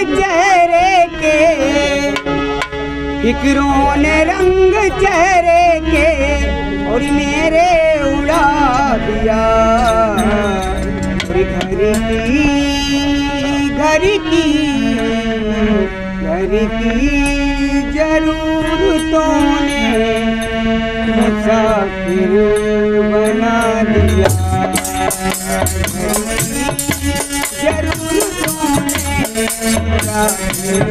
चेहरे के, फिक्रों ने रंग चेहरे के और मेरे उड़ा दिया। घर की जरूरतों ने मुसाफिर बना दिया। जरूरतों ने मुसाफिर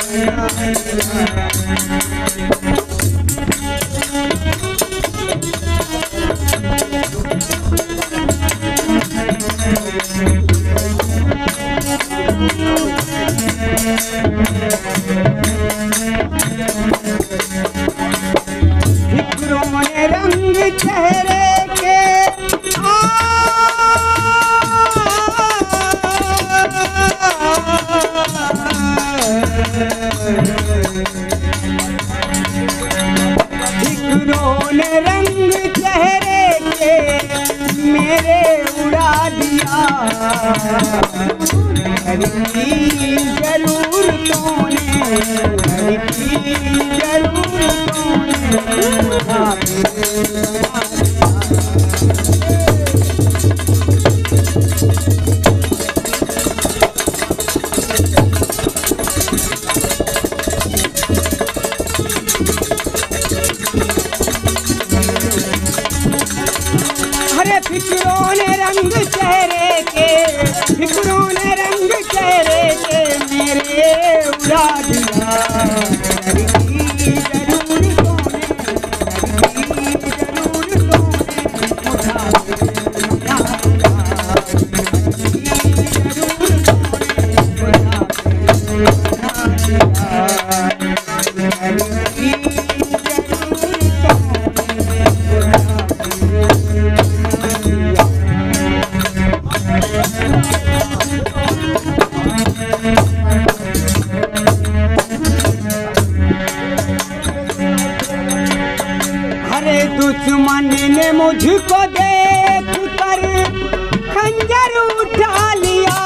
बना दिया। फिक्रों ने रंग चेहरे के फिक्रों ने रंग चेहरे के मेरे उड़ा दिया। घर की जरूरतों ने, घर की जरूरतों ने अरे फिक्रों ने रंग चेहरे के, फिक्रों ने रंग चेहरे के मेरे उड़ा दिया। घर की जरूरतों ने, घर की जरूरतों ने मुसाफिर बना दिया। जरूरतों ने मुसाफिर बना दिया। घर की दुश्मन ने मुझको देख कर खंजर उठा लिया।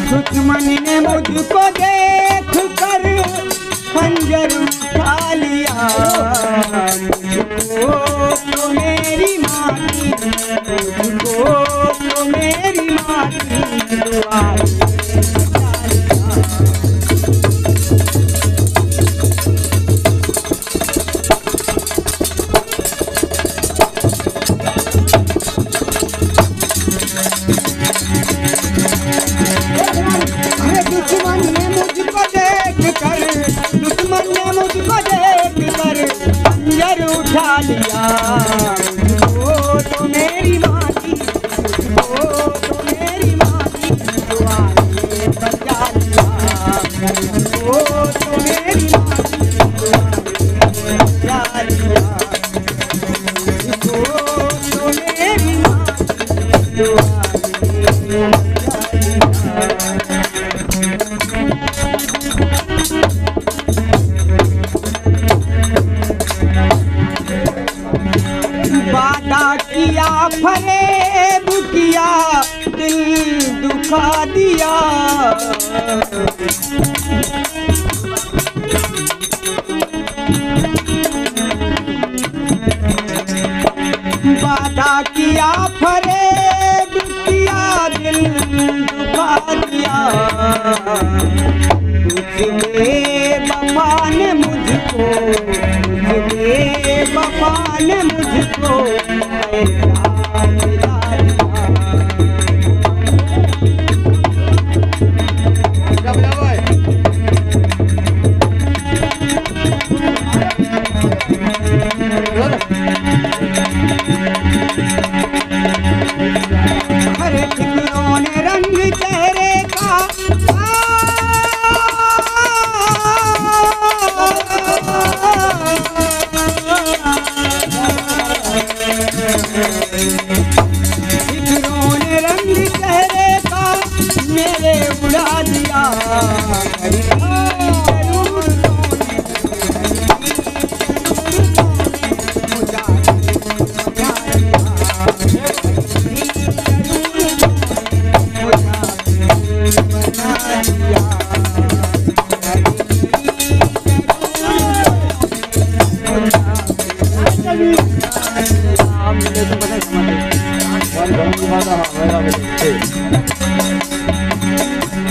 दुश्मन ने मुझको देख कर खंजर उठा लिया। मुझको तो मेरी माँ की, मुझको तो मेरी माँ की दुआ उठा लिया। मुझको तो मेरी माँ की, मुझको तो मेरी माँ की दुआ ने बचा लिया। मुझको तो मेरी माँ की दुआ ने बचा लिया। मुझको तो मेरी माँ की दुआ ने बचा लिया। वादा किया फरेब किया दिल दुखा दिया। वादा किया फरेब किया दिल दुखा दिया। तुझे वफा ने मुझको, तुझे वफा ने मुझको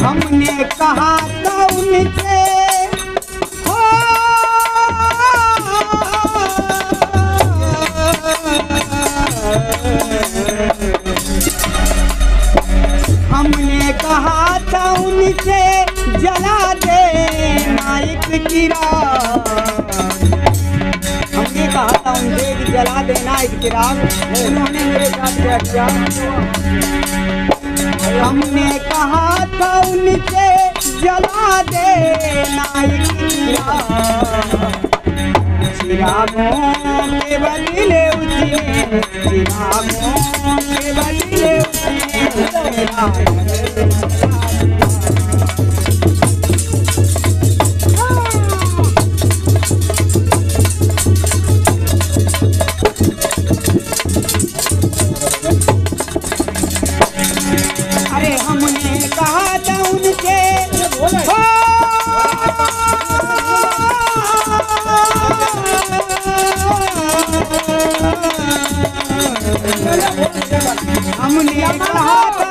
हमने कहा था उनसे हो हमने कहा था उनसे जला दे नाइक की रात हमने कहा था उनसे कि जला देना एक चिराग उन्होंने मेरे साथ क्या किया हमने कहा था उनसे जला देना एक चिरागों के बदले उसने चिरागों के बदले अरे हमने कहा था उनसे हमने कहा